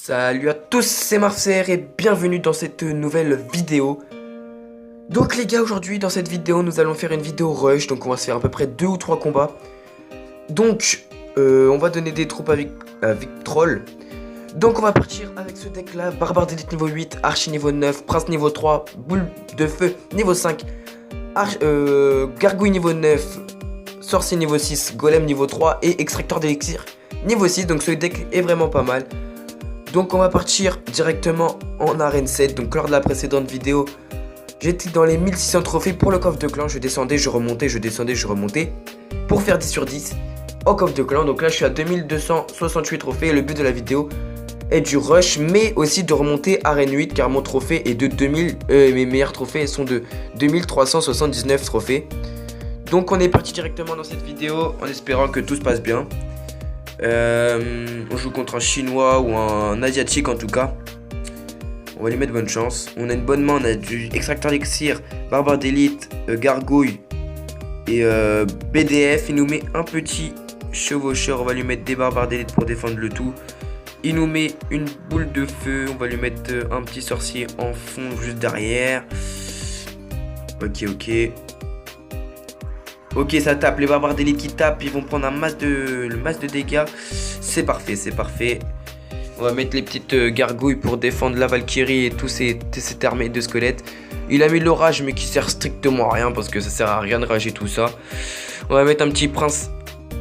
Salut à tous, c'est Marcer et bienvenue dans cette nouvelle vidéo. Donc les gars, aujourd'hui dans cette vidéo nous allons faire une vidéo rush. Donc on va se faire à peu près 2 ou 3 combats. Donc on va donner des troupes avec Troll. Donc on va partir avec ce deck là: Barbare d'élite niveau 8, Archi niveau 9, Prince niveau 3, Boule de feu niveau 5, Gargouille niveau 9, Sorcier niveau 6, Golem niveau 3 et Extracteur d'élixir niveau 6. Donc ce deck est vraiment pas mal. Donc on va partir directement en arène 7. Donc lors de la précédente vidéo, j'étais dans les 1600 trophées pour le coffre de clan. Je descendais, je remontais, je descendais, je remontais pour faire 10 sur 10 au coffre de clan. Donc là je suis à 2268 trophées et le but de la vidéo est du rush, mais aussi de remonter arène 8 car mon trophée est de 2000, mes meilleurs trophées sont de 2379 trophées. Donc on est parti directement dans cette vidéo en espérant que tout se passe bien. On joue contre un chinois ou un asiatique en tout cas. On va lui mettre bonne chance. On a une bonne main, on a du extracteur d'élixir, barbare d'élite, gargouille et BDF. Il nous met un petit chevaucheur, on va lui mettre des barbares d'élite pour défendre le tout. Il nous met une boule de feu, on va lui mettre un petit sorcier en fond juste derrière. Ok, ça tape, les barbares d'élite qui tapent, ils vont prendre le masse de dégâts. C'est parfait, c'est parfait. On va mettre les petites gargouilles pour défendre la Valkyrie et toute cette armée de squelettes. Il a mis l'orage mais qui sert strictement à rien parce que ça sert à rien de rager tout ça. On va mettre un petit prince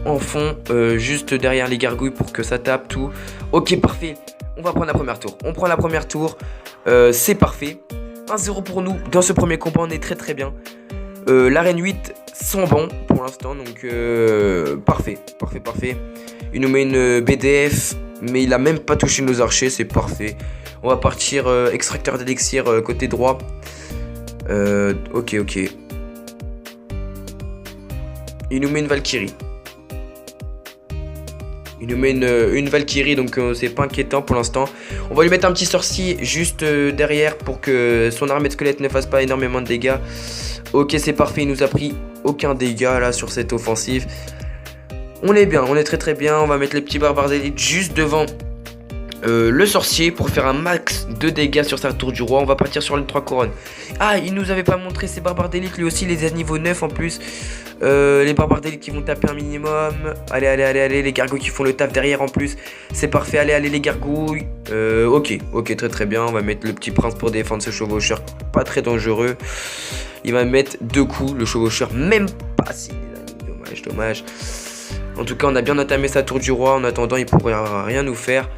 en fond, juste derrière les gargouilles pour que ça tape tout. Ok, parfait, on va prendre la première tour. On prend la première tour, c'est parfait. 1-0 pour nous, dans ce premier combat on est très bien. L'arène 8 sont bons pour l'instant, donc parfait. Il nous met une BDF, mais il a même pas touché nos archers, c'est parfait. On va partir extracteur d'élixir côté droit. Ok. Il nous met une Valkyrie. Il nous met une Valkyrie, donc c'est pas inquiétant pour l'instant. On va lui mettre un petit sorcier juste derrière pour que son armée de squelettes ne fasse pas énormément de dégâts. Ok, c'est parfait, il nous a pris aucun dégât là sur cette offensive. On est bien, on est très bien. On va mettre les petits barbares d'élite juste devant le sorcier pour faire un max de dégâts sur sa tour du roi. On va partir sur les 3 couronnes. Ah, il nous avait pas montré ses barbares d'élite, lui aussi les à niveau 9 en plus. Les barbares d'élite qui vont taper un minimum. Allez, les gargouilles qui font le taf derrière en plus. C'est parfait, allez les gargouilles. Ok, très bien. On va mettre le petit prince pour défendre ce chevaucheur, pas très dangereux. Il va mettre 2 coups, le chevaucheur même pas si les amis, dommage. En tout cas on a bien entamé sa tour du roi. En attendant il pourrait rien nous faire.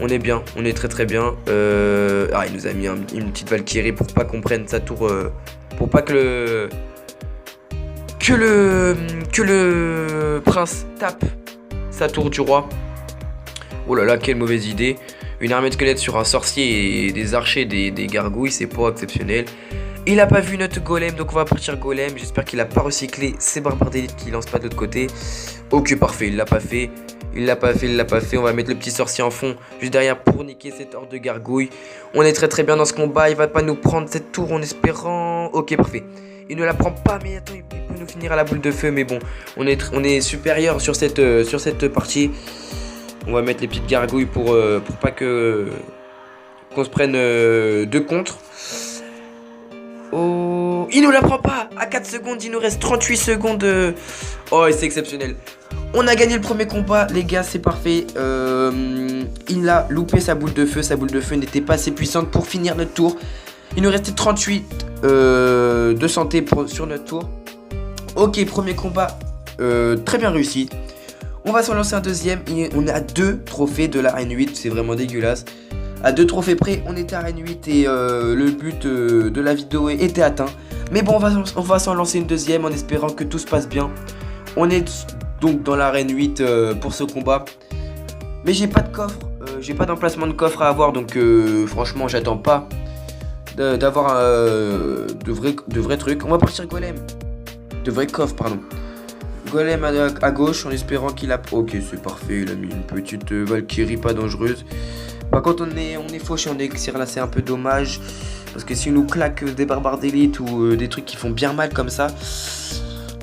On est bien, on est très bien. Il nous a mis une petite Valkyrie pour pas qu'on prenne sa tour, pour pas que le prince tape sa tour du roi. Oh là là, quelle mauvaise idée. Une armée de squelettes sur un sorcier et des archers, des gargouilles, c'est pas exceptionnel. Il a pas vu notre golem, donc on va partir golem. J'espère qu'il a pas recyclé ses barbares d'élite qui lancent pas de l'autre côté. Ok, parfait, il l'a pas fait. On va mettre le petit sorcier en fond juste derrière pour niquer cette horde de gargouilles. On est très bien dans ce combat. Il va pas nous prendre cette tour en espérant. Ok, parfait. Il ne la prend pas, mais attends, il peut nous finir à la boule de feu. Mais bon, on est supérieur sur cette partie. On va mettre les petites gargouilles pour pas qu'on se prenne de contre. Oh, il nous la prend pas. À 4 secondes, il nous reste 38 secondes. Oh, c'est exceptionnel. On a gagné le premier combat, les gars, c'est parfait. Il a loupé sa boule de feu. Sa boule de feu n'était pas assez puissante pour finir notre tour. Il nous restait 38 de santé sur notre tour. Ok, premier combat très bien réussi. On va s'en lancer un deuxième. On est à 2 trophées de l'arène 8. C'est vraiment dégueulasse. À 2 trophées près, on était à arène 8 et le but de la vidéo était atteint. Mais bon, on va s'en lancer une deuxième en espérant que tout se passe bien. On est donc dans l'arène 8 pour ce combat. Mais j'ai pas de coffre, j'ai pas d'emplacement de coffre à avoir. Donc franchement, j'attends pas d'avoir de vrais trucs. On va partir golem. De vrais coffres, pardon. Golem à gauche en espérant qu'il a... Ok, c'est parfait, il a mis une petite Valkyrie pas dangereuse. Par contre on est fauché en élixir là, c'est un peu dommage. Parce que si on nous claque des barbares d'élite ou des trucs qui font bien mal comme ça,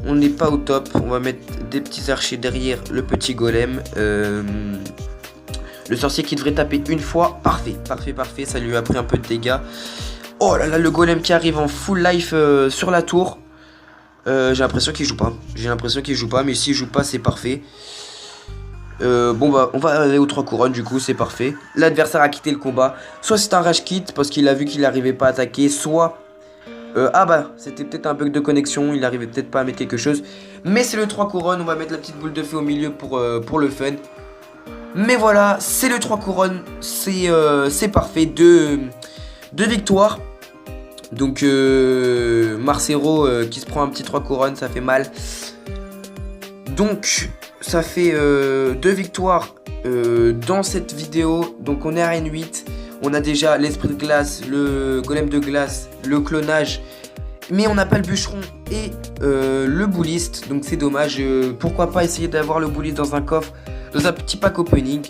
on n'est pas au top. On va mettre des petits archers derrière le petit golem. Le Le sorcier qui devrait taper une fois. Parfait, parfait, parfait. Ça lui a pris un peu de dégâts. Oh là là, le golem qui arrive en full life sur la tour. J'ai l'impression qu'il joue pas. J'ai l'impression qu'il joue pas. Mais s'il joue pas, c'est parfait. Bon bah on va aller aux 3 couronnes, du coup c'est parfait. L'adversaire a quitté le combat. Soit c'est un rage quit parce qu'il a vu qu'il n'arrivait pas à attaquer. Soit ah bah c'était peut-être un bug de connexion. Il arrivait peut-être pas à mettre quelque chose. Mais c'est le 3 couronnes. On va mettre la petite boule de feu au milieu pour le fun. Mais voilà, c'est le 3 couronnes. C'est parfait. Deux victoires. Donc Marcero qui se prend un petit 3 couronnes, ça fait mal. Donc ça fait 2 victoires dans cette vidéo. Donc on est à Arène 8. On a déjà l'esprit de glace, le golem de glace, le clonage. Mais on n'a pas le bûcheron et le bouliste. Donc c'est dommage. Pourquoi pas essayer d'avoir le bouliste dans un coffre, dans un petit pack opening.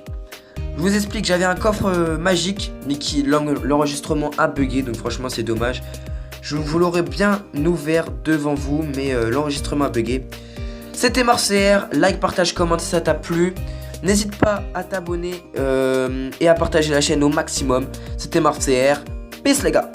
Je vous explique, j'avais un coffre magique, mais qui l'enregistrement a bugué. Donc franchement c'est dommage. Je vous l'aurais bien ouvert devant vous, mais l'enregistrement a bugué. C'était Marcr, like, partage, commente si ça t'a plu. N'hésite pas à t'abonner et à partager la chaîne au maximum. C'était Marcr, peace les gars.